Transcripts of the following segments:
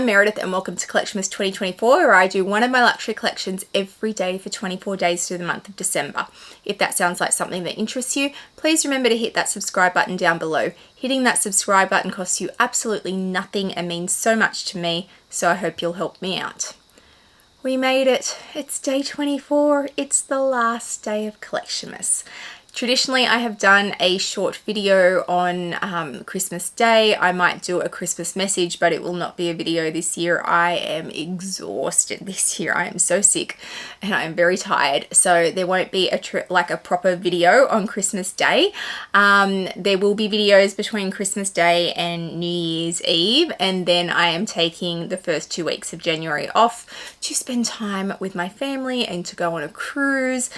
I'm Meredith and welcome to Collectionmas 2024, where I do one of my luxury collections every day for 24 days through the month of December. If that sounds like something that interests you, please remember to hit that subscribe button down below. Hitting that subscribe button costs you absolutely nothing and means so much to me, so I hope you'll help me out. We made it. It's day 24. It's the last day of Collectionmas. Traditionally, I have done a short video on Christmas Day. I might do a Christmas message, but it will not be a video this year. I am exhausted this year. I am so sick and I am very tired. So there won't be a proper video on Christmas Day. There will be videos between Christmas Day and New Year's Eve. And then I am taking the first 2 weeks of January off to spend time with my family and to go on a cruise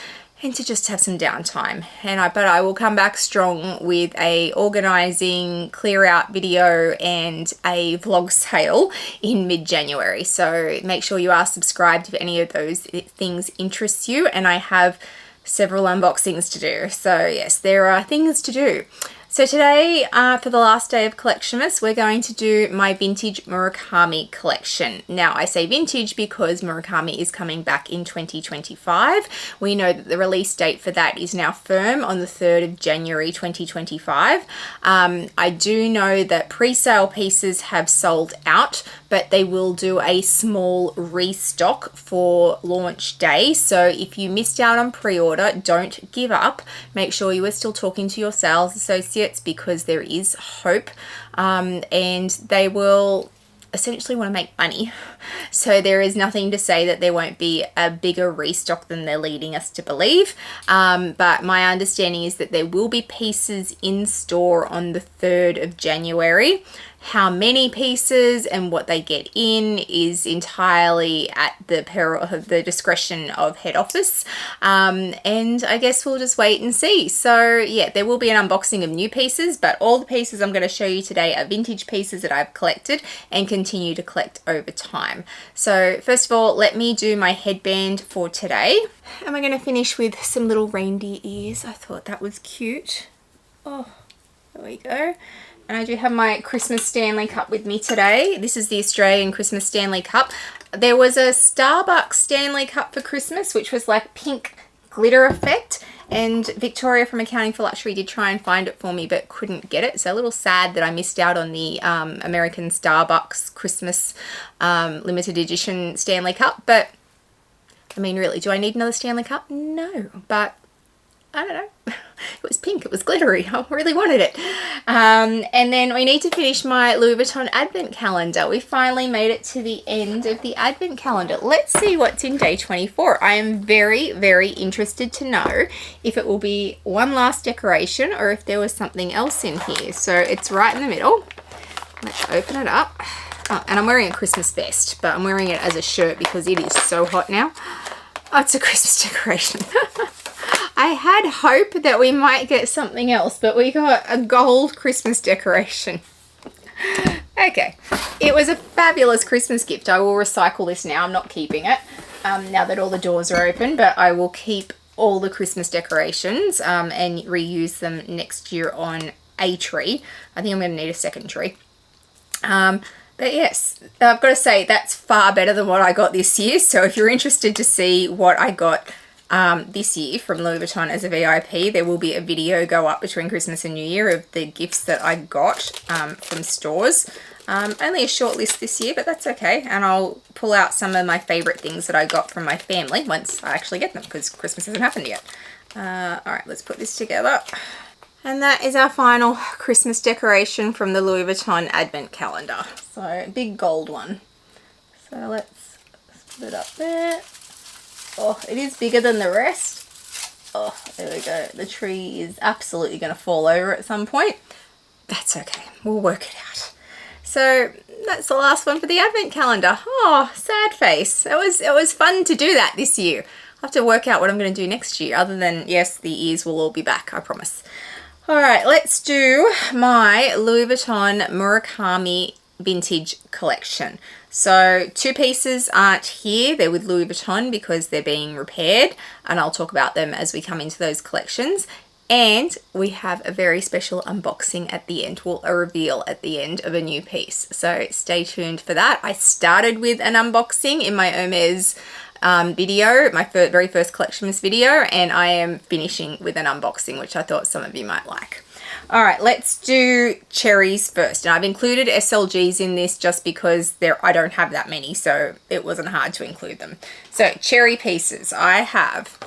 and to just have some downtime. But I will come back strong with a organising, clear out video and a vlog sale in mid-January. So make sure you are subscribed if any of those things interest you, and I have several unboxings to do. So yes, there are things to do. So today, for the last day of Collectionmas, we're going to do my vintage Murakami collection. Now, I say vintage because Murakami is coming back in 2025. We know that the release date for that is now firm on the 3rd of January 2025. I do know that pre-sale pieces have sold out, but they will do a small restock for launch day. So if you missed out on pre-order, don't give up. Make sure you are still talking to your sales associates, because there is hope, and they will essentially want to make money. So there is nothing to say that there won't be a bigger restock than they're leading us to believe. But my understanding is that there will be pieces in store on the 3rd of January. How many pieces and what they get in is entirely at the discretion of head office. And I guess we'll just wait and see. So yeah, there will be an unboxing of new pieces, but all the pieces I'm going to show you today are vintage pieces that I've collected and continue to collect over time. So first of all, let me do my headband for today. And we're going to finish with some little reindeer ears. I thought that was cute. Oh, there we go. And I do have my Christmas Stanley Cup with me today. This is the Australian Christmas Stanley Cup. There was a Starbucks Stanley Cup for Christmas, which was like pink glitter effect. And Victoria from Accounting for Luxury did try and find it for me, but couldn't get it. So a little sad that I missed out on the American Starbucks Christmas limited edition Stanley Cup. But, I mean, really, do I need another Stanley Cup? No, but I don't know. It was pink, it was glittery. I really wanted it. And then we need to finish my Louis Vuitton Advent Calendar. We finally made it to the end of the Advent Calendar. Let's see what's in day 24. I am very, very interested to know if it will be one last decoration or if there was something else in here. So it's right in the middle. Let's open it up. Oh, and I'm wearing a Christmas vest, but I'm wearing it as a shirt because it is so hot now. Oh, it's a Christmas decoration. I had hope that we might get something else, but we got a gold Christmas decoration. Okay, it was a fabulous Christmas gift. I will recycle this now. I'm not keeping it now that all the doors are open, but I will keep all the Christmas decorations and reuse them next year on a tree. I think I'm going to need a second tree. But yes, I've got to say that's far better than what I got this year. So if you're interested to see what I got this year from Louis Vuitton as a VIP, there will be a video go up between Christmas and New Year of the gifts that I got from stores. Only a short list this year, but that's okay. And I'll pull out some of my favourite things that I got from my family once I actually get them, because Christmas hasn't happened yet. Alright, let's put this together. And that is our final Christmas decoration from the Louis Vuitton Advent Calendar. So, big gold one. So let's put it up there. Oh, it is bigger than the rest. Oh, there we go. The tree is absolutely going to fall over at some point. That's okay. We'll work it out. So that's the last one for the Advent Calendar. Oh, sad face. It was fun to do that this year. I'll have to work out what I'm going to do next year, other than, yes, the ears will all be back, I promise. All right, let's do my Louis Vuitton Murakami vintage collection. So 2 pieces aren't here. They're with Louis Vuitton because they're being repaired, and I'll talk about them as we come into those collections. And we have a very special unboxing at the end, well, a reveal at the end of a new piece. So stay tuned for that. I started with an unboxing in my Hermes video, my very first Collectionmas video, and I am finishing with an unboxing, which I thought some of you might like. All right, let's do cherries first. And I've included SLGs in this just because I don't have that many, so it wasn't hard to include them. So cherry pieces, I have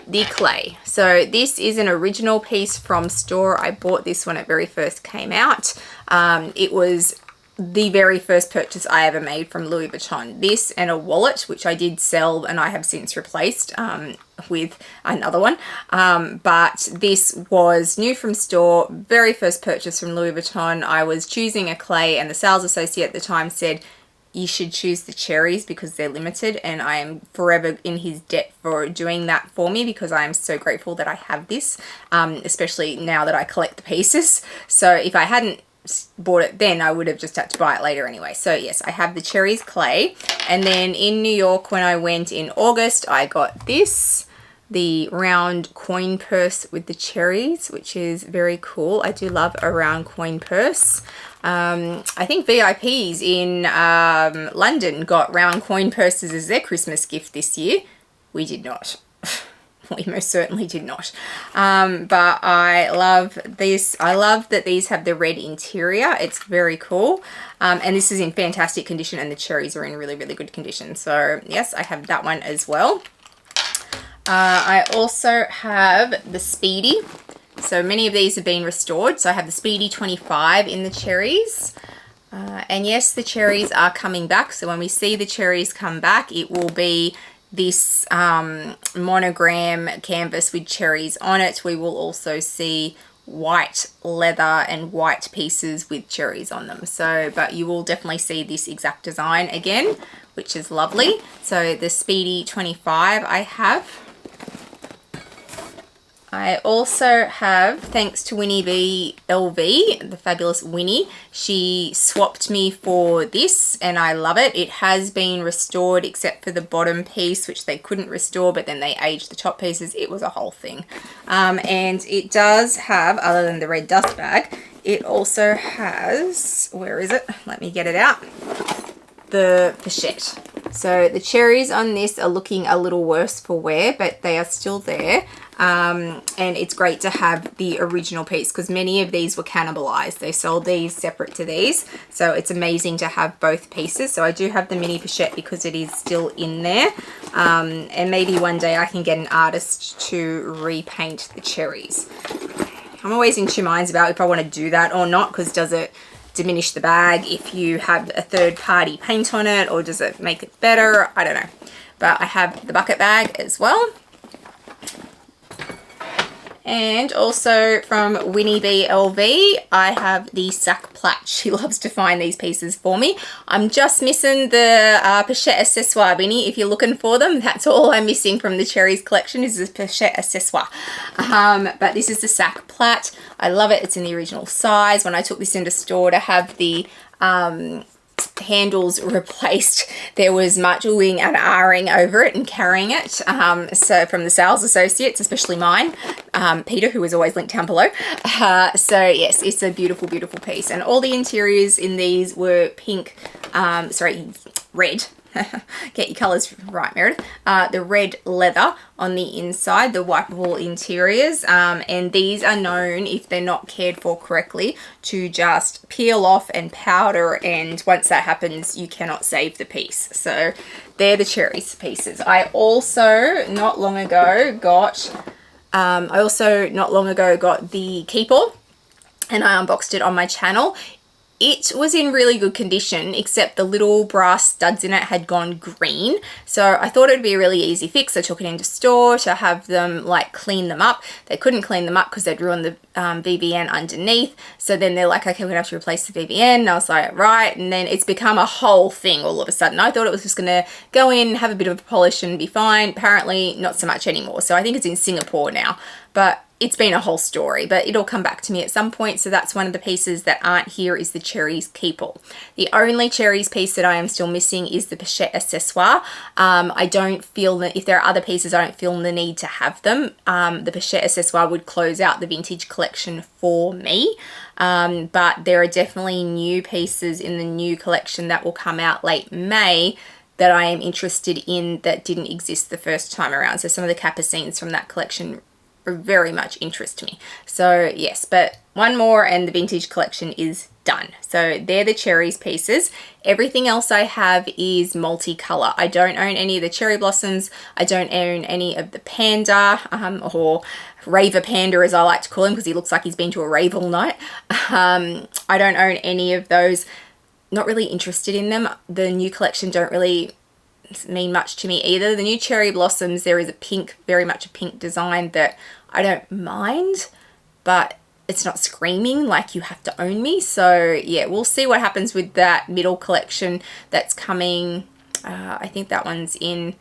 the clay. So this is an original piece from store. I bought this when it very first came out. It was the very first purchase I ever made from Louis Vuitton. This and a wallet, which I did sell and I have since replaced with another one. But this was new from store, very first purchase from Louis Vuitton. I was choosing a clay and the sales associate at the time said, you should choose the cherries because they're limited, and I am forever in his debt for doing that for me because I am so grateful that I have this, especially now that I collect the pieces. So if I hadn't bought it then, I would have just had to buy it later anyway. So yes, I have the cherries clay. And then in New York when I went in August, I got this, the round coin purse with the cherries, which is very cool. I do love a round coin purse. I think VIPs in London got round coin purses as their Christmas gift this year. We did not. We most certainly did not. But I love this. I love that these have the red interior. It's very cool. And this is in fantastic condition and the cherries are in really, really good condition. So yes, I have that one as well. I also have the Speedy. So many of these have been restored. So I have the Speedy 25 in the cherries. And yes, the cherries are coming back. So when we see the cherries come back, it will be this monogram canvas with cherries on it. We will also see white leather and white pieces with cherries on them. So, but you will definitely see this exact design again, which is lovely. So the Speedy 25 I have. I also have, thanks to Winnie B LV, the fabulous Winnie, she swapped me for this and I love it. It has been restored except for the bottom piece, which they couldn't restore, but then they aged the top pieces. It was a whole thing. And it does have, other than the red dust bag, it also has, where is it? Let me get it out. The pochette. So the cherries on this are looking a little worse for wear, but they are still there. And it's great to have the original piece because many of these were cannibalized. They sold these separate to these. So it's amazing to have both pieces. So I do have the mini pochette because it is still in there. And maybe one day I can get an artist to repaint the cherries. I'm always in two minds about if I want to do that or not, because does it diminish the bag if you have a third party paint on it, or does it make it better? I don't know. But I have the bucket bag as well. And also from Winnie B LV, I have the sac plait. She loves to find these pieces for me. I'm just missing the pochette accessoire, Winnie. If you're looking for them, that's all I'm missing from the cherries collection is the pochette accessoire. But this is the sac plait. I love it. It's in the original size. When I took this into store to have the handles replaced, there was much oohing and ahhing over it and carrying it. So from the sales associates, especially mine, Peter, who is always linked down below. So yes, it's a beautiful, beautiful piece. And all the interiors in these were pink, red. Get your colours right, Meredith. The red leather on the inside, the wipeable interiors, and these are known, if they're not cared for correctly, to just peel off and powder, and once that happens you cannot save the piece. So they're the cherries pieces. I also not long ago got the keep-all, and I unboxed it on my channel. It was in really good condition, except the little brass studs in it had gone green. So I thought it'd be a really easy fix. I took it into store to have them like clean them up. They couldn't clean them up because they'd ruined the VVN underneath. So then they're like, okay, we're gonna have to replace the VVN. And I was like, right. And then it's become a whole thing all of a sudden. I thought it was just gonna go in, have a bit of a polish and be fine. Apparently not so much anymore. So I think it's in Singapore now. But it's been a whole story, but it'll come back to me at some point. So that's one of the pieces that aren't here, is the cherries keeple. The only cherries piece that I am still missing is the pochette accessoire. I don't feel that if there are other pieces, I don't feel the need to have them. The pochette accessoire would close out the vintage collection for me. But there are definitely new pieces in the new collection that will come out late May that I am interested in that didn't exist the first time around. So some of the capucines from that collection very much interest me. So yes, but one more and the vintage collection is done. So they're the cherries pieces. Everything else I have is multicolor. I don't own any of the cherry blossoms. I don't own any of the panda, or raver panda as I like to call him, because he looks like he's been to a rave all night. I don't own any of those. Not really interested in them. The new collection don't really mean much to me either. The new cherry blossoms, there is a pink, very much a pink design that I don't mind, but it's not screaming like you have to own me. So yeah, we'll see what happens with that middle collection that's coming. I think that one's in,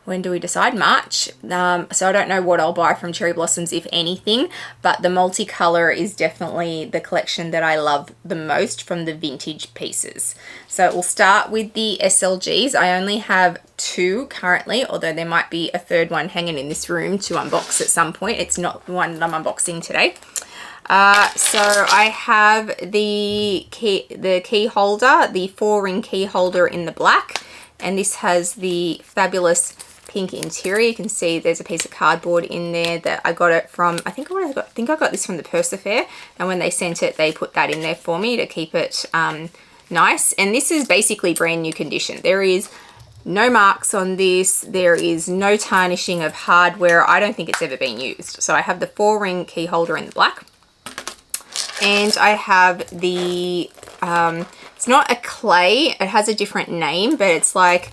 when do we decide? March. So I don't know what I'll buy from Cherry Blossoms, if anything, but the multicolor is definitely the collection that I love the most from the vintage pieces. So we'll start with the SLGs. I only have 2 currently, although there might be a third one hanging in this room to unbox at some point. It's not the one that I'm unboxing today. So I have the key holder, the 4-ring key holder in the black, and this has the fabulous pink interior. You can see there's a piece of cardboard in there that I got it from, I think I got this from the Purse Fair, and when they sent it, they put that in there for me to keep it nice. And this is basically brand new condition. There is no marks on this. There is no tarnishing of hardware. I don't think it's ever been used. So I have the 4-ring key holder in the black, and I have the it's not a clay, it has a different name, but it's like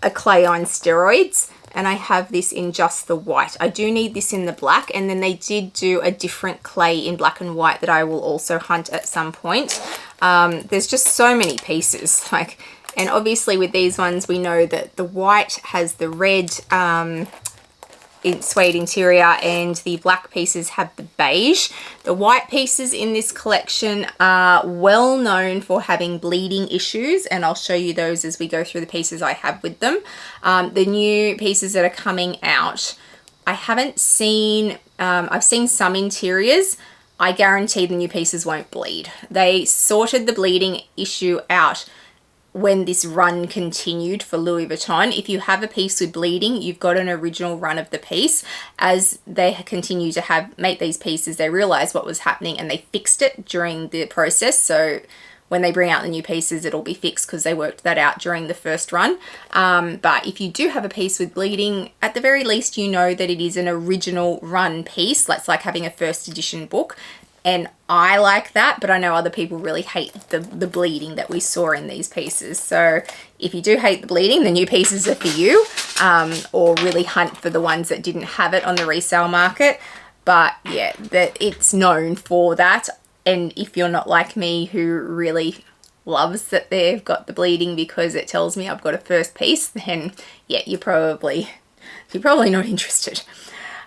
a clay on steroids, and I have this in just the white. I do need this in the black, and then they did do a different clay in black and white that I will also hunt at some point. There's just so many pieces, like, and obviously with these ones we know that the white has the red suede interior and the black pieces have the beige. The white pieces in this collection are well known for having bleeding issues, and I'll show you those as we go through the pieces I have with them. The new pieces that are coming out, I haven't seen, I've seen some interiors. I guarantee the new pieces won't bleed. They sorted the bleeding issue out when this run continued for Louis Vuitton. If you have a piece with bleeding, you've got an original run of the piece. As they continue to make these pieces, they realized what was happening and they fixed it during the process. So when they bring out the new pieces, it'll be fixed because they worked that out during the first run. But if you do have a piece with bleeding, at the very least, you know that it is an original run piece. That's like having a first edition book. And I like that, but I know other people really hate the bleeding that we saw in these pieces. So if you do hate the bleeding, the new pieces are for you, or really hunt for the ones that didn't have it on the resale market. But yeah, that it's known for that. And if you're not like me, who really loves that they've got the bleeding because it tells me I've got a first piece, then yeah, you're probably not interested.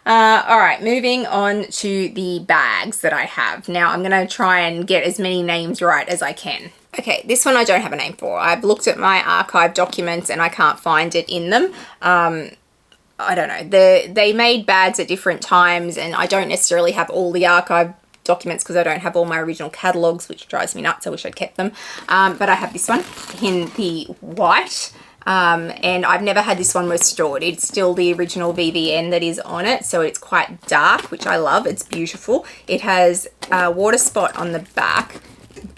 All right, moving on to the bags that I have. Now I'm going to try and get as many names right as I can. Okay, this one I don't have a name for. I've looked at my archive documents and I can't find it in them. I don't know. They made bags at different times, and I don't necessarily have all the archive documents because I don't have all my original catalogs, which drives me nuts. I wish I'd kept them. But I have this one in the white. And I've never had this one restored. It's still the original VVN that is on it, so it's quite dark, which I love. It's beautiful. It has a water spot on the back,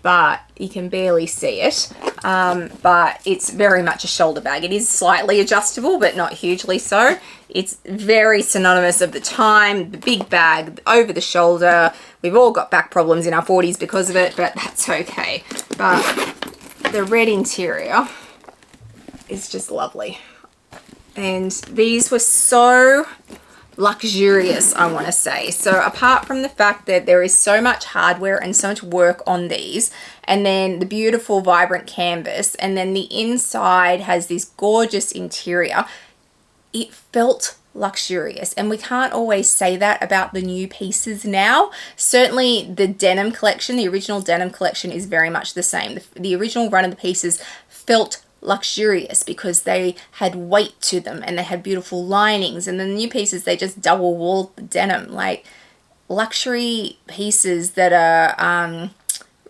but you can barely see it. But it's very much a shoulder bag. It is slightly adjustable, but not hugely so. It's very synonymous of the time, the big bag, over the shoulder. We've all got back problems in our 40s because of it, but that's okay. But the red interior is just lovely. And these were so luxurious, I want to say. So apart from the fact that there is so much hardware and so much work on these, and then the beautiful vibrant canvas, and then the inside has this gorgeous interior, it felt luxurious. And we can't always say that about the new pieces now. Certainly the denim collection, the original denim collection, is very much the same. The original run of the pieces felt luxurious because they had weight to them and they had beautiful linings, and the new pieces, they just double walled the denim. Like, luxury pieces that are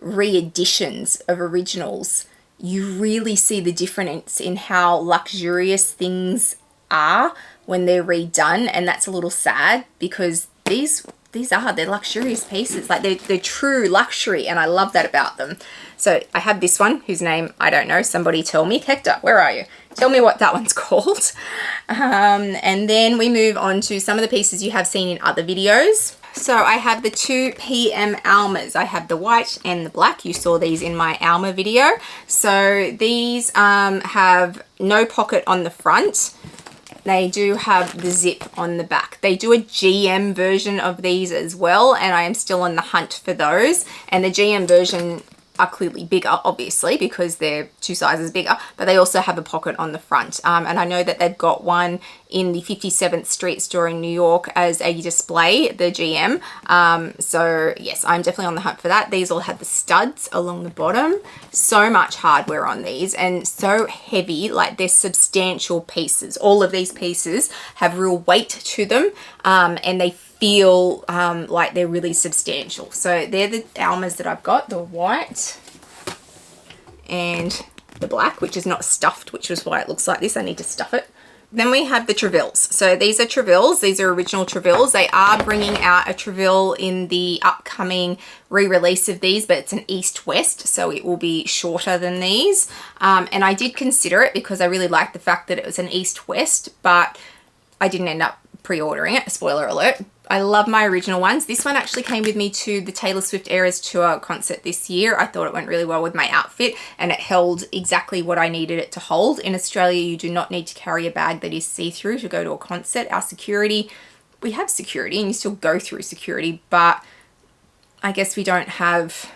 re-editions of originals, you really see the difference in how luxurious things are when they're redone, and that's a little sad because they're luxurious pieces. Like, they're true luxury, and I love that about them. So I have this one whose name I don't know. Somebody tell me. Hector, where are you? Tell me what that one's called. And then we move on to some of the pieces you have seen in other videos. So I have the 2 PM Almas. I have the white and the black. You saw these in my Alma video. So these have no pocket on the front. They do have the zip on the back. They do a GM version of these as well, and I am still on the hunt for those. And the GM version are clearly bigger, obviously, because they're 2 sizes bigger, but they also have a pocket on the front. And I know that they've got one in the 57th Street store in New York as a display, the GM. So yes, I'm definitely on the hunt for that. These all have the studs along the bottom. So much hardware on these and so heavy, like they're substantial pieces. All of these pieces have real weight to them, and they feel like they're really substantial. So they're the Almas that I've got, the white and the black, which is not stuffed, which is why it looks like this. I need to stuff it. Then we have the Trevilles. So these are Trevilles. These are original Trevilles. They are bringing out a Treville in the upcoming re-release of these, but it's an east-west, so it will be shorter than these. And I did consider it because I really liked the fact that it was an east-west, but I didn't end up pre-ordering it. Spoiler alert. I love my original ones. This one actually came with me to the Taylor Swift Eras Tour concert this year. I thought it went really well with my outfit and it held exactly what I needed it to hold. In Australia, you do not need to carry a bag that is see-through to go to a concert. Our security, we have security and you still go through security, but I guess we don't have,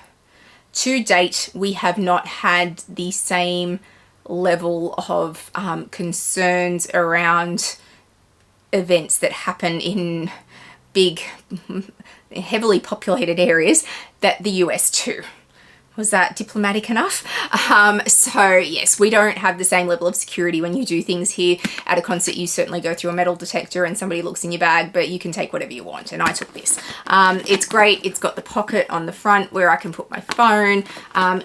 to date, we have not had the same level of concerns around events that happen in big, heavily populated areas that the US do. Was that diplomatic enough? So yes, we don't have the same level of security when you do things here. At a concert, you certainly go through a metal detector and somebody looks in your bag, but you can take whatever you want. And I took this. It's great. It's got the pocket on the front where I can put my phone.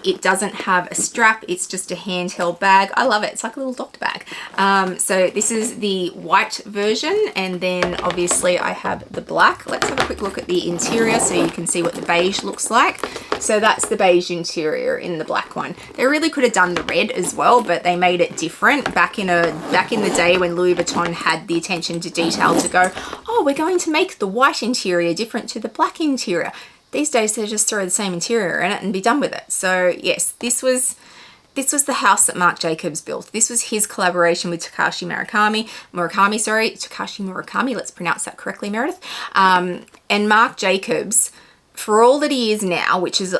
It doesn't have a strap. It's just a handheld bag. I love it. It's like a little doctor bag. So this is the white version. And then obviously I have the black. Let's have a quick look at the interior so you can see what the beige looks like. So that's the beige interior in the black one. They really could have done the red as well, but they made it different back in the day when Louis Vuitton had the attention to detail to go, oh, we're going to make the white interior different to the black interior. These days they just throw the same interior in it and be done with it. So yes, this was the house that Marc Jacobs built. This was his collaboration with Takashi Murakami, let's pronounce that correctly, Meredith. And Marc Jacobs, for all that he is now, which is,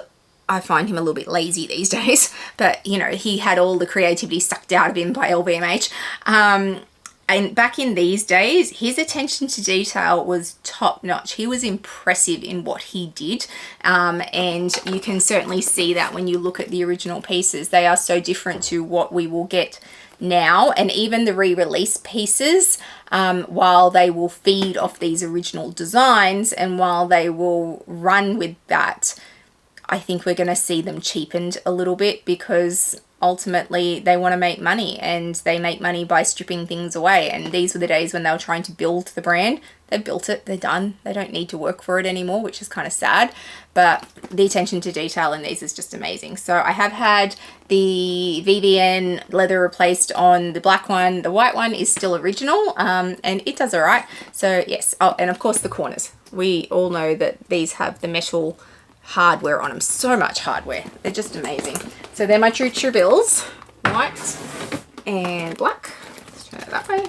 I find him a little bit lazy these days, but you know, he had all the creativity sucked out of him by LVMH. And back in these days, his attention to detail was top notch. He was impressive in what he did. And you can certainly see that when you look at the original pieces. They are so different to what we will get now. And even the re-release pieces, while they will feed off these original designs and while they will run with that, I think we're going to see them cheapened a little bit because ultimately they want to make money and they make money by stripping things away. And these were the days when they were trying to build the brand. They've built it, they're done. They don't need to work for it anymore, which is kind of sad. But the attention to detail in these is just amazing. So I have had the VVN leather replaced on the black one. The white one is still original, and it does all right. So yes, oh, and of course the corners. We all know that these have the metal hardware on them. So much hardware. They're just amazing. So they're my true Trevilles, white and black. Let's turn it that way.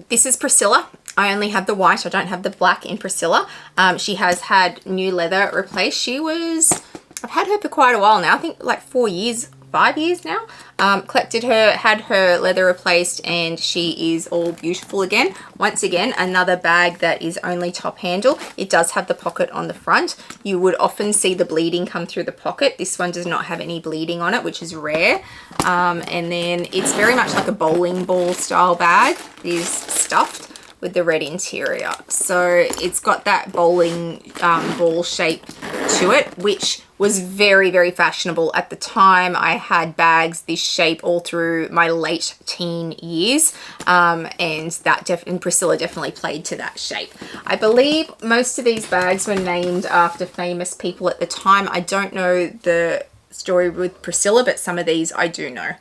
This is Priscilla. I only have the white. I don't have the black in Priscilla. She has had new leather replaced. I've had her for quite a while now. I think like 4 years 5 years now. Collected her, had her leather replaced, and she is all beautiful again. Once again, another bag that is only top handle. It does have the pocket on the front. You would often see the bleeding come through the pocket. This one does not have any bleeding on it, which is rare. And then it's very much like a bowling ball style bag. It is stuffed with the red interior. So it's got that bowling ball shape to it, which was very, very fashionable at the time. I had bags this shape all through my late teen years, and Priscilla definitely played to that shape. I believe most of these bags were named after famous people at the time. I don't know the story with Priscilla, but some of these I do know.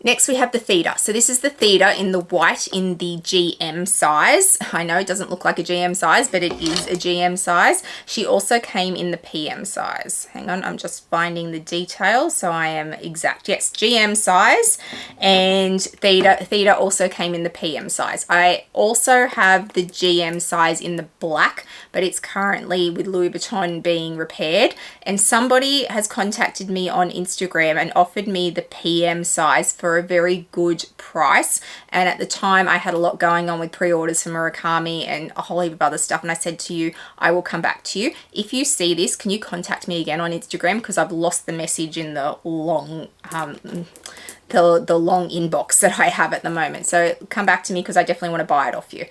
Next we have the Theta. So this is the Theta in the white in the GM size. I know it doesn't look like a GM size, but it is a GM size. She also came in the PM size. Hang on, I'm just finding the details so I am exact. Yes, GM size, and Theta also came in the PM size. I also have the GM size in the black, but it's currently with Louis Vuitton being repaired, and somebody has contacted me on Instagram and offered me the PM size for a very good price. And at the time I had a lot going on with pre-orders for Murakami and a whole heap of other stuff, and I said to you, I will come back to you. If you see this, can you contact me again on Instagram, because I've lost the message in the long the long inbox that I have at the moment. So come back to me, because I definitely want to buy it off you.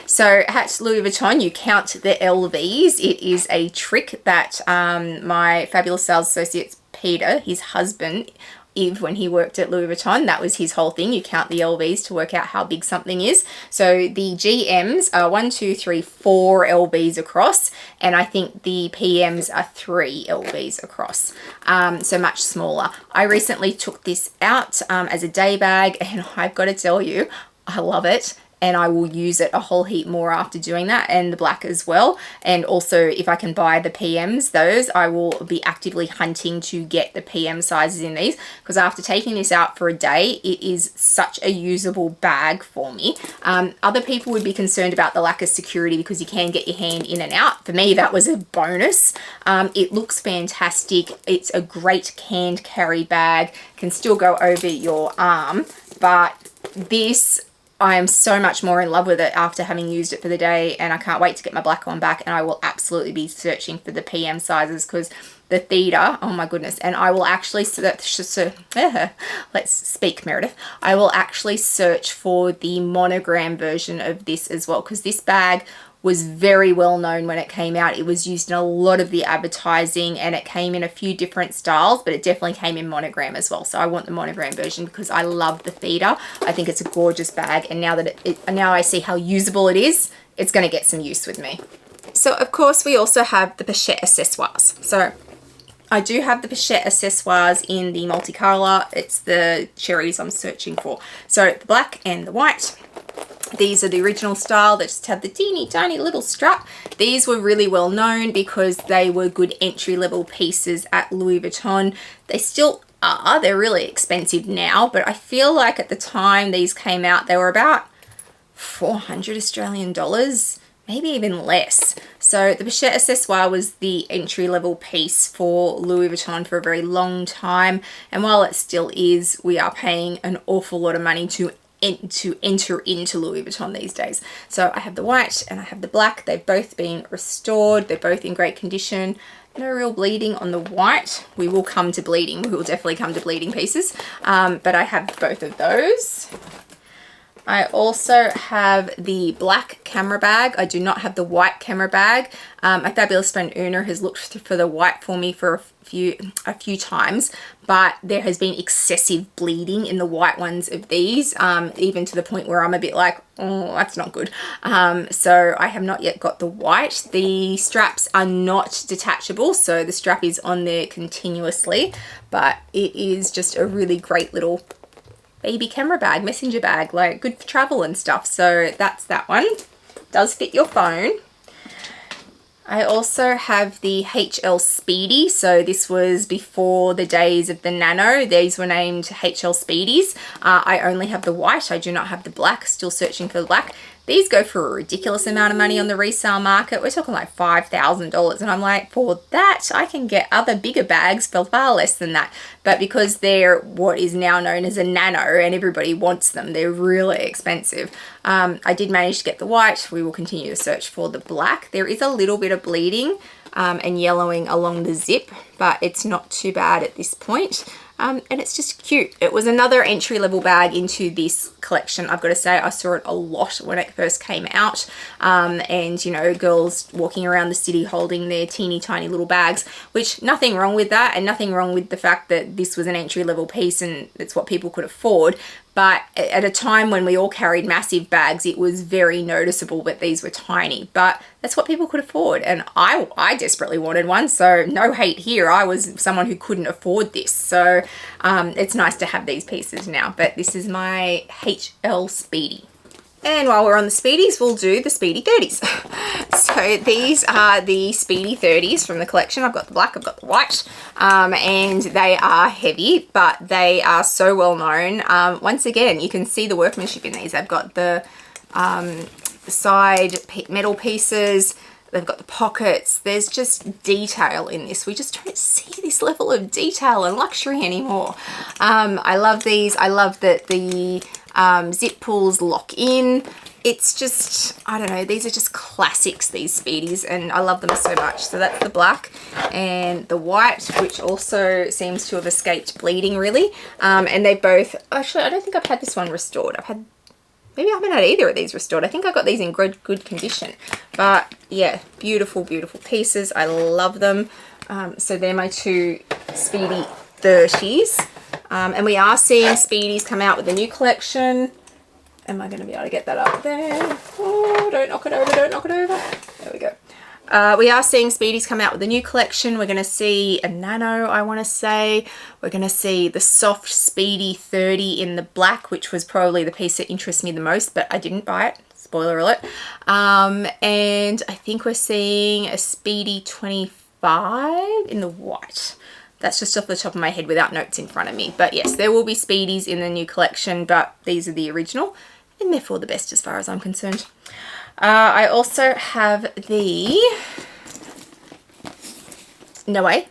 So at Louis Vuitton, you count the LVs. It is a trick that my fabulous sales associate Peter, his husband, when he worked at Louis Vuitton, that was his whole thing. You count the LVs to work out how big something is. So the GMs are 1, 2, 3, 4 LVs across, and I think the PMs are 3 LVs across, so much smaller. I recently took this out as a day bag, and I've got to tell you, I love it. And I will use it a whole heap more after doing that, and the black as well. And also, if I can buy the PMs, those, I will be actively hunting to get the PM sizes in these, because after taking this out for a day, it is such a usable bag for me. Other people would be concerned about the lack of security, because you can get your hand in and out. For me, that was a bonus. It looks fantastic. It's a great hand carry bag, can still go over your arm, but this, I am so much more in love with it after having used it for the day, and I can't wait to get my black one back, and I will absolutely be searching for the PM sizes, because the Theta, oh my goodness, and I will actually let's speak, Meredith. I will actually search for the monogram version of this as well, because this bag was very well known when it came out. It was used in a lot of the advertising, and it came in a few different styles, but it definitely came in monogram as well. So I want the monogram version, because I love the Theta. I think it's a gorgeous bag, and now that now I see how usable it is, it's going to get some use with me. So of course we also have the pochette accessoires. So I do have the pochette accessoires in the multicolor. It's the cherries I'm searching for. So the black and the white. These are the original style that just have the teeny tiny little strap. These were really well known because they were good entry-level pieces at Louis Vuitton. They still are. They're really expensive now, but I feel like at the time these came out, they were about 400 Australian dollars, maybe even less. So the pochette accessoire was the entry-level piece for Louis Vuitton for a very long time, and while it still is, we are paying an awful lot of money to enter into Louis Vuitton these days. So I have the white and I have the black. They've both been restored. They're both in great condition. No real bleeding on the white. We will come to bleeding. We will definitely come to bleeding pieces. But I have both of those. I also have the black camera bag. I do not have the white camera bag. My fabulous friend Una has looked for the white for me for a few times, but there has been excessive bleeding in the white ones of these, even to the point where I'm a bit like, oh, that's not good. So I have not yet got the white. The straps are not detachable, so the strap is on there continuously, but it is just a really great little baby camera bag, messenger bag, like good for travel and stuff. So that's that one. Does fit your phone. I also have the HL Speedy. So this was before the days of the Nano. These were named HL Speedies. I only have the white. I do not have the black. Still searching for the black. These go for a ridiculous amount of money on the resale market. We're talking like $5,000. And I'm like, for that, I can get other bigger bags for far less than that. But because they're what is now known as a nano and everybody wants them, they're really expensive. I did manage to get the white. We will continue to search for the black. There is a little bit of bleeding and yellowing along the zip, but it's not too bad at this point. And it's just cute. It was another entry-level bag into this collection. I've got to say, I saw it a lot when it first came out. And, you know, girls walking around the city holding their teeny tiny little bags, which nothing wrong with that, and nothing wrong with the fact that this was an entry-level piece and it's what people could afford. But at a time when we all carried massive bags, it was very noticeable that these were tiny. But that's what people could afford. And I desperately wanted one, so no hate here. I was someone who couldn't afford this. So it's nice to have these pieces now. But this is my HL Speedy. And while we're on the Speedies, we'll do the Speedy 30s. So these are the Speedy 30s from the collection. I've got the black, I've got the white, and they are heavy, but they are so well known. Once again, you can see the workmanship in these. They've got the side metal pieces, they've got the pockets. There's just detail in this. We just don't see this level of detail and luxury anymore. I love these. I love that the zip pulls lock in. It's just, I don't know, these are just classics, these Speedies, and I love them so much. So that's the black and the white, which also seems to have escaped bleeding really. And they both, actually I don't think I've had this one restored. Maybe I haven't had either of these restored. I think I got these in good condition. But yeah, beautiful, beautiful pieces. I love them. So they're my two Speedy 30s. And we are seeing Speedies come out with a new collection. Am I going to be able to get that up there? Oh, don't knock it over, don't knock it over. There we go. We are seeing Speedies come out with a new collection. We're going to see a nano, I want to say. We're going to see the soft Speedy 30 in the black, which was probably the piece that interests me the most, but I didn't buy it. Spoiler alert. And I think we're seeing a Speedy 25 in the white. That's just off the top of my head without notes in front of me. But yes, there will be Speedies in the new collection, but these are the original, and therefore the best as far as I'm concerned. I also have the Noe.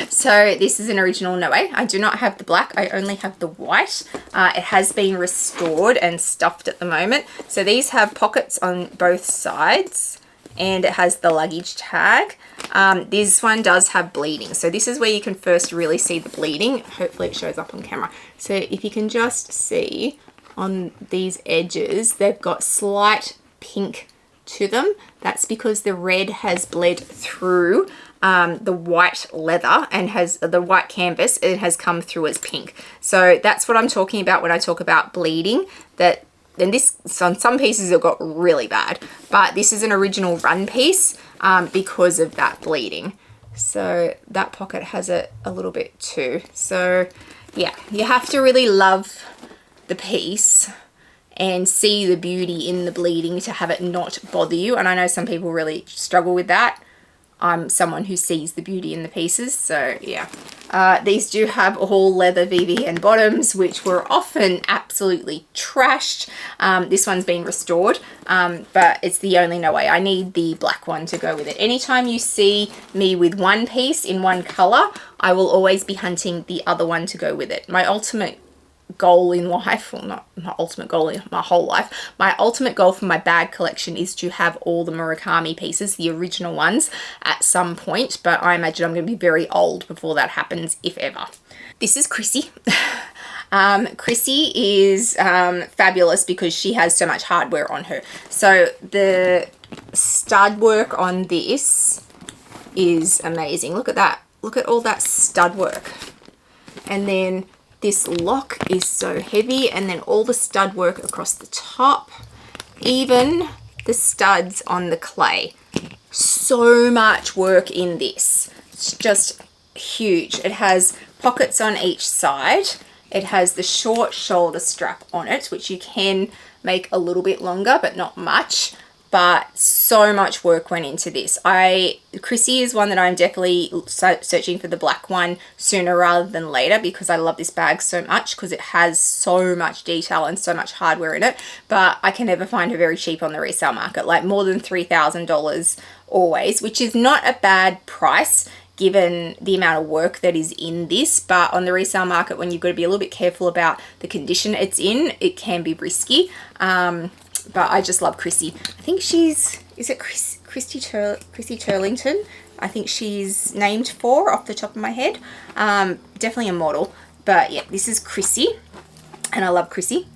So this is an original Noe. I do not have the black. I only have the white. It has been restored and stuffed at the moment. So these have pockets on both sides, and it has the luggage tag. This one does have bleeding. So this is where you can first really see the bleeding. Hopefully it shows up on camera. So if you can just see on these edges, they've got slight pink to them. That's because the red has bled through the white leather and has the white canvas. It has come through as pink. So that's what I'm talking about when I talk about bleeding. That and this, on some pieces it got really bad, but this is an original run piece because of that bleeding. So that pocket has it a little bit too. So yeah, you have to really love the piece and see the beauty in the bleeding to have it not bother you. And I know some people really struggle with that. I'm someone who sees the beauty in the pieces, so yeah. These do have all leather VVN bottoms, which were often absolutely trashed. This one's been restored, but it's the only Noe. I need the black one to go with it. Anytime you see me with one piece in one color, I will always be hunting the other one to go with it. My ultimate goal in life, well, not my ultimate goal in my whole life, my ultimate goal for my bag collection is to have all the Murakami pieces, the original ones, at some point, but I imagine I'm going to be very old before that happens, if ever. This is Chrissy. Chrissy is fabulous because she has so much hardware on her. So the stud work on this is amazing. Look at that. Look at all that stud work. And then this lock is so heavy, and then all the stud work across the top, even the studs on the clay. So much work in this. It's just huge. It has pockets on each side. It has the short shoulder strap on it, which you can make a little bit longer, but not much. but so much work went into this. Chrissy is one that I'm definitely searching for the black one sooner rather than later, because I love this bag so much, because it has so much detail and so much hardware in it. But I can never find her very cheap on the resale market, like more than $3,000 always, which is not a bad price given the amount of work that is in this. But on the resale market, when you've got to be a little bit careful about the condition it's in, it can be risky. But I just love Chrissy. I think is it Chrissy Turlington? I think she's named for, off the top of my head. Definitely a model. But yeah, this is Chrissy, and I love Chrissy.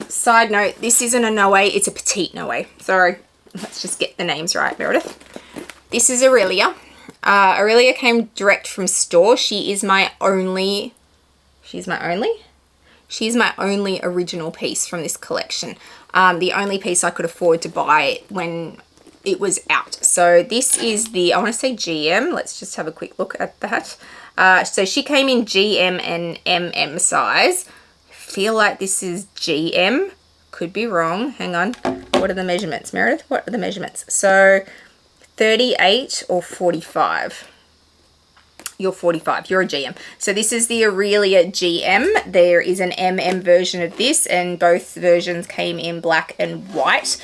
Side note, this isn't a Noe, it's a petite Noe. Sorry, let's just get the names right, Meredith. This is Aurelia. Aurelia came direct from store. She's my only original piece from this collection. The only piece I could afford to buy when it was out. So this is the, I want to say GM. Let's just have a quick look at that. So she came in GM and MM size. Feel like this is GM. Could be wrong. Hang on. What are the measurements, Meredith? What are the measurements? So 38 or 45. You're 45, you're a GM. So this is the Aurelia GM. There is an MM version of this, and both versions came in black and white,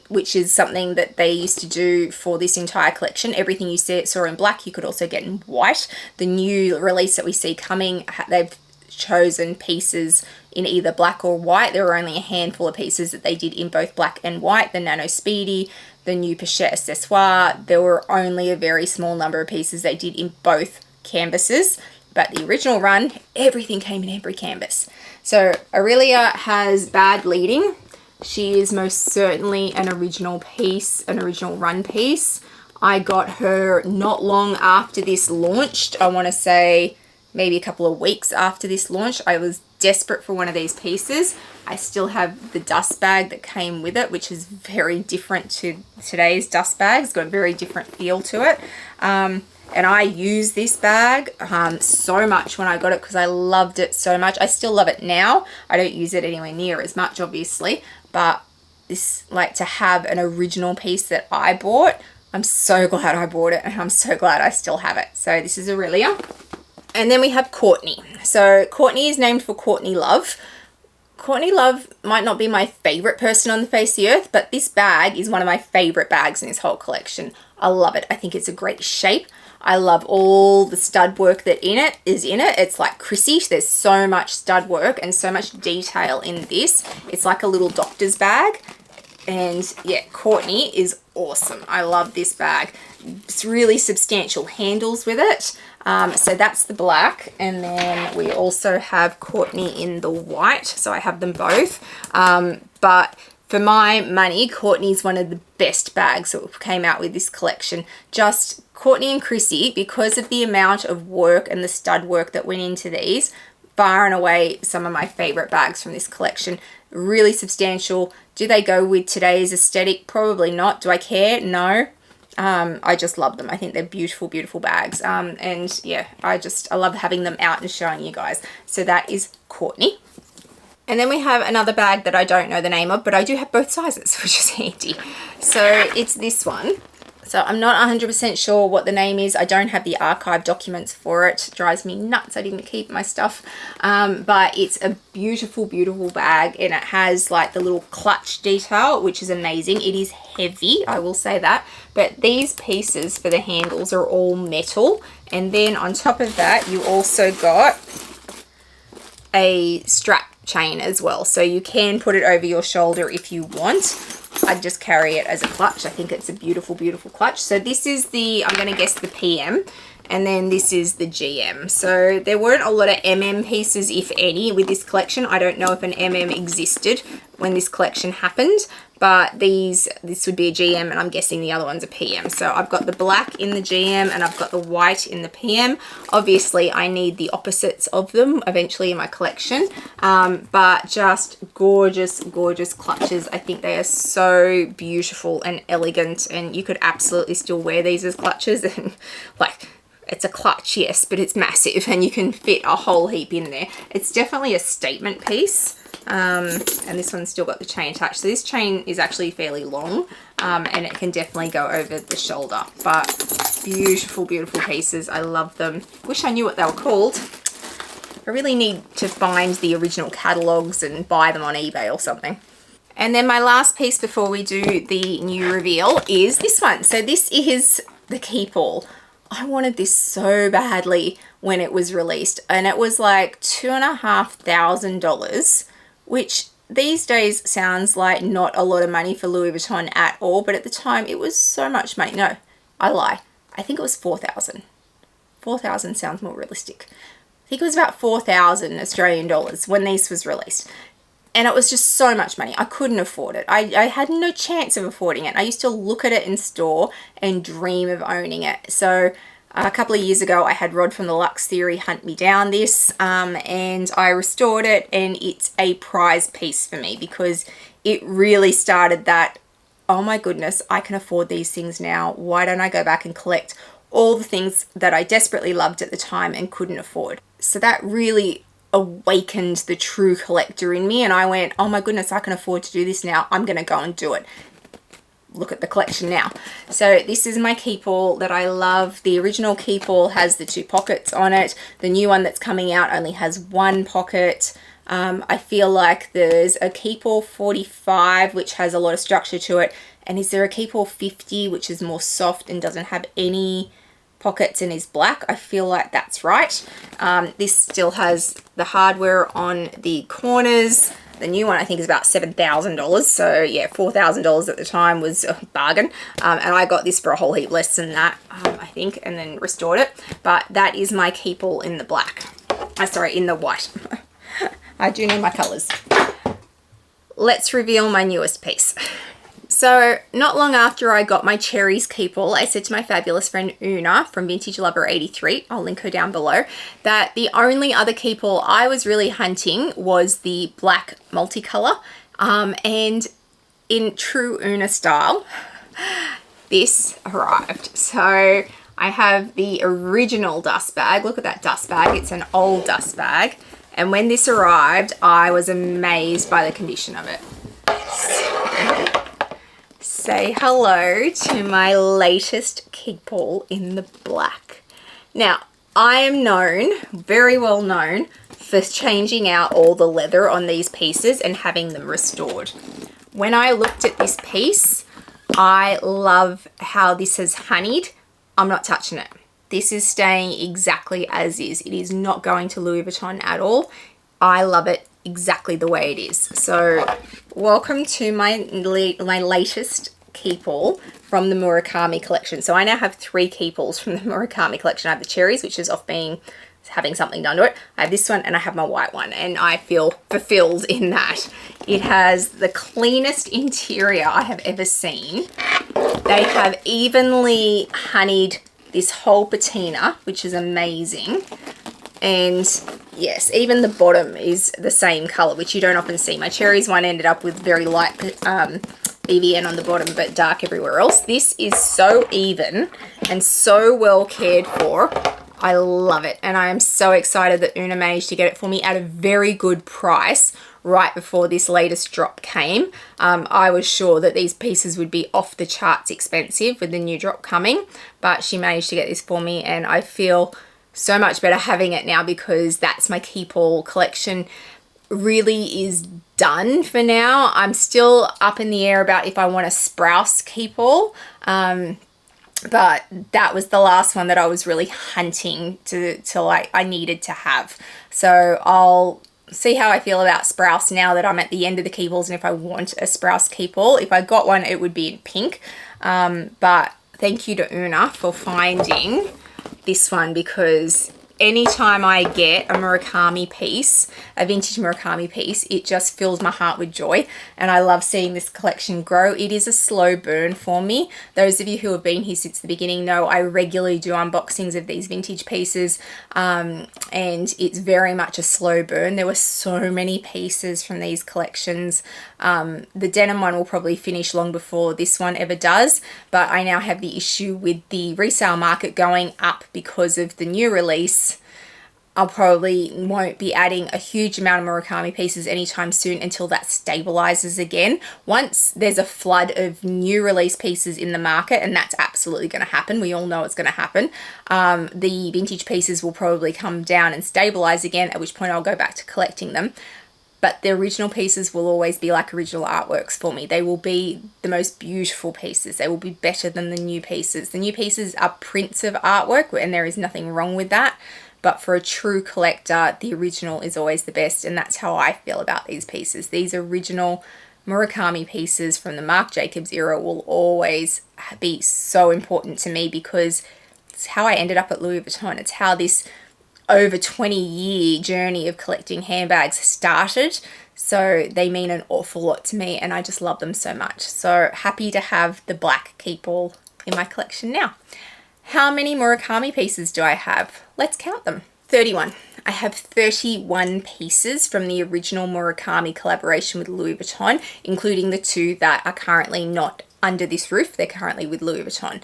which is something that they used to do for this entire collection. Everything you saw in black, you could also get in white. The new release that we see coming, they've chosen pieces in either black or white. There were only a handful of pieces that they did in both black and white. The Nano Speedy, the new Pochette Accessoire, there were only a very small number of pieces they did in both canvases, but the original run, everything came in every canvas. So Aurelia has bad leading. She is most certainly an original piece, an original run piece. I got her not long after this launched. I want to say maybe a couple of weeks after this launch. I was desperate for one of these pieces. I still have the dust bag that came with it, which is very different to today's dust bag. It's got a very different feel to it. And I used this bag so much when I got it because I loved it so much. I still love it now. I don't use it anywhere near as much, obviously, but this, like, to have an original piece that I bought, I'm so glad I bought it, and I'm so glad I still have it. So this is Aurelia. And then we have Courtney. So Courtney is named for Courtney Love. Courtney Love might not be my favorite person on the face of the earth, but this bag is one of my favorite bags in this whole collection. I love it. I think it's a great shape. I love all the stud work that is in it. It's like Chrissy. There's so much stud work and so much detail in this. It's like a little doctor's bag. And yeah, Courtney is awesome. I love this bag. It's really substantial handles with it. So that's the black, and then we also have Courtney in the white, so I have them both. But for my money, Courtney's one of the best bags that came out with this collection. Just Courtney and Chrissy, because of the amount of work and the stud work that went into these, far and away some of my favorite bags from this collection. Really substantial. Do they go with today's aesthetic? Probably not. Do I care? No. I just love them. I think they're beautiful, beautiful bags. And yeah, I love having them out and showing you guys. So that is Courtney. And then we have another bag that I don't know the name of, but I do have both sizes, which is handy. So it's this one. So I'm not 100% sure what the name is. I don't have the archive documents for it. It drives me nuts. I didn't keep my stuff. But it's a beautiful, beautiful bag, and it has like the little clutch detail, which is amazing. It is heavy, I will say that. But these pieces for the handles are all metal. And then on top of that, you also got a strap chain as well. So you can put it over your shoulder if you want. I just carry it as a clutch. I think it's a beautiful, beautiful clutch. So this is the, I'm going to guess the PM, and then this is the GM. So there weren't a lot of MM pieces, if any, with this collection. I don't know if an MM existed when this collection happened, but this would be a GM, and I'm guessing the other one's a PM. So I've got the black in the GM and I've got the white in the PM. Obviously, I need the opposites of them eventually in my collection, but just gorgeous, gorgeous clutches. I think they are so beautiful and elegant, and you could absolutely still wear these as clutches. And like, it's a clutch, yes, but it's massive, and you can fit a whole heap in there. It's definitely a statement piece. And this one's still got the chain attached. So this chain is actually fairly long, and it can definitely go over the shoulder. But beautiful, beautiful pieces. I love them. Wish I knew what they were called. I really need to find the original catalogs and buy them on eBay or something. And then my last piece before we do the new reveal is this one. So this is the Keep All. I wanted this so badly when it was released, and it was like $2,500, which these days sounds like not a lot of money for Louis Vuitton at all, but at the time it was so much money. No, I lie. I think it was 4,000. 4,000 sounds more realistic. I think it was about 4,000 Australian dollars when this was released. And it was just so much money. I couldn't afford it. I had no chance of affording it. I used to look at it in store and dream of owning it. So a couple of years ago, I had Rod from the Lux Theory hunt me down this, and I restored it, and it's a prize piece for me because it really started that, oh my goodness, I can afford these things now. Why don't I go back and collect all the things that I desperately loved at the time and couldn't afford? So that really awakened the true collector in me, and I went, oh my goodness, I can afford to do this now. I'm going to go and do it. Look at the collection now. So this is my Keep All that I love. The original Keep All has the 2 pockets on it. The new one that's coming out only has 1 pocket. I feel like there's a Keep All 45 which has a lot of structure to it, and is there a Keep All 50 which is more soft and doesn't have any pockets and is black? I feel like that's right. This still has the hardware on the corners. The new one I think is about $7,000. So yeah, $4,000 at the time was a bargain. And I got this for a whole heap less than that, I think, and then restored it. But that is my Keep All in the black. Sorry, in the white. I do know my colors. Let's reveal my newest piece. So not long after I got my cherries Keep All, I said to my fabulous friend Una from Vintage Lover 83, I'll link her down below, that the only other Keep All I was really hunting was the black multicolor. And in true Una style, this arrived. So I have the original dust bag. Look at that dust bag. It's an old dust bag. And when this arrived, I was amazed by the condition of it. Say hello to my latest Keep All in the black. Now, I am known, very well known, for changing out all the leather on these pieces and having them restored. When I looked at this piece, I love how this has honeyed. I'm not touching it. This is staying exactly as is. It is not going to Louis Vuitton at all. I love it exactly the way it is. So welcome to my latest Keep All from the Murakami collection. So I now have 3 Keep Alls from the Murakami collection. I have the cherries, which is off having something done to it. I have this one and I have my white one, and I feel fulfilled in that. It has the cleanest interior I have ever seen. They have evenly honeyed this whole patina, which is amazing. And yes, even the bottom is the same color, which you don't often see. My cherries one ended up with very light BVN on the bottom, but dark everywhere else. This is so even and so well cared for. I love it, and I am so excited that Una managed to get it for me at a very good price right before this latest drop came. I was sure that these pieces would be off the charts expensive with the new drop coming, but she managed to get this for me, and I feel so much better having it now because that's my Keep All collection really is done for now. I'm still up in the air about if I want a Sprouse Keep All, but that was the last one that I was really hunting to like I needed to have. So I'll see how I feel about Sprouse now that I'm at the end of the Keep Alls, and if I want a Sprouse Keep All. If I got one, it would be in pink. But thank you to Una for finding this one, because anytime I get a Murakami piece, a vintage Murakami piece, it just fills my heart with joy, and I love seeing this collection grow. It is a slow burn for me. Those of you who have been here since the beginning know I regularly do unboxings of these vintage pieces, and it's very much a slow burn. There were so many pieces from these collections. The denim one will probably finish long before this one ever does, but I now have the issue with the resale market going up because of the new release. I'll probably won't be adding a huge amount of Murakami pieces anytime soon until that stabilizes again. Once there's a flood of new release pieces in the market, and that's absolutely going to happen, we all know it's going to happen, the vintage pieces will probably come down and stabilize again, at which point I'll go back to collecting them. But the original pieces will always be like original artworks for me. They will be the most beautiful pieces. They will be better than the new pieces. The new pieces are prints of artwork, and there is nothing wrong with that. But for a true collector, the original is always the best, and that's how I feel about these pieces. These original Murakami pieces from the Marc Jacobs era will always be so important to me, because it's how I ended up at Louis Vuitton. It's how this over 20-year journey of collecting handbags started. So they mean an awful lot to me, and I just love them so much. So happy to have the black keep all in my collection now. How many Murakami pieces do I have? Let's count them. 31. I have 31 pieces from the original Murakami collaboration with Louis Vuitton, including the 2 that are currently not under this roof. They're currently with Louis Vuitton.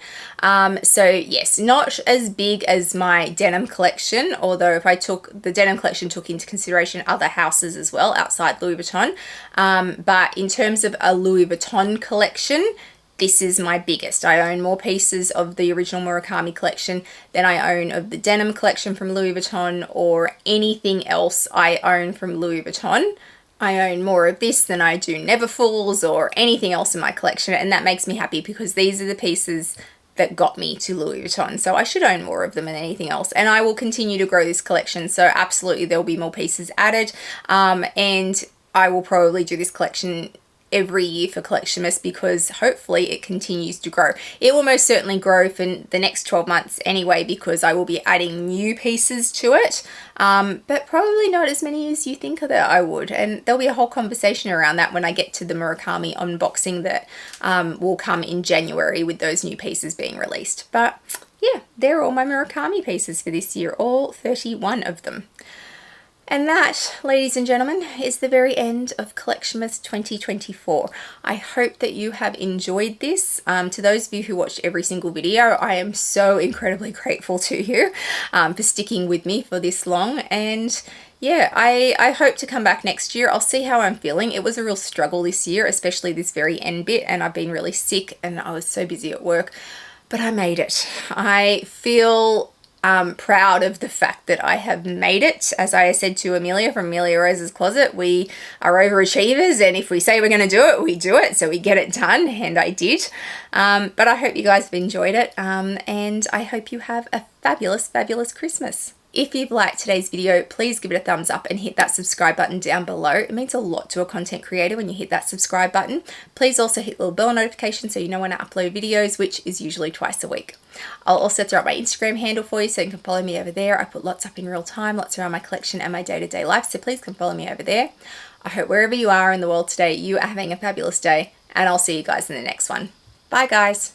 So yes, not as big as my denim collection, although if I took the denim collection took into consideration other houses as well outside Louis Vuitton. But in terms of a Louis Vuitton collection, this is my biggest. I own more pieces of the original Murakami collection than I own of the denim collection from Louis Vuitton or anything else I own from Louis Vuitton. I own more of this than I do Neverfulls or anything else in my collection, and that makes me happy because these are the pieces that got me to Louis Vuitton. So I should own more of them than anything else, and I will continue to grow this collection. So absolutely there will be more pieces added, and I will probably do this collection every year for Collectionmas because hopefully it continues to grow. It will most certainly grow for the next 12 months anyway, because I will be adding new pieces to it, but probably not as many as you think that I would, and there'll be a whole conversation around that when I get to the Murakami unboxing that will come in January with those new pieces being released. But yeah, they're all my Murakami pieces for this year, all 31 of them. And that, ladies and gentlemen, is the very end of Collectionmas 2024. I hope that you have enjoyed this. To those of you who watched every single video, I am so incredibly grateful to you for sticking with me for this long. And yeah, I hope to come back next year. I'll see how I'm feeling. It was a real struggle this year, especially this very end bit, and I've been really sick and I was so busy at work, but I made it. I feel proud of the fact that I have made it. As I said to Amelia from Amelia Rose's Closet, we are overachievers, and if we say we're going to do it, we do it. So we get it done, and I did. But I hope you guys have enjoyed it, and I hope you have a fabulous, fabulous Christmas. If you've liked today's video, please give it a thumbs up and hit that subscribe button down below. It means a lot to a content creator when you hit that subscribe button. Please also hit the little bell notification so you know when I upload videos, which is usually twice a week. I'll also throw up my Instagram handle for you so you can follow me over there. I put lots up in real time, lots around my collection and my day-to-day life, so please come follow me over there. I hope wherever you are in the world today, you are having a fabulous day, and I'll see you guys in the next one. Bye guys.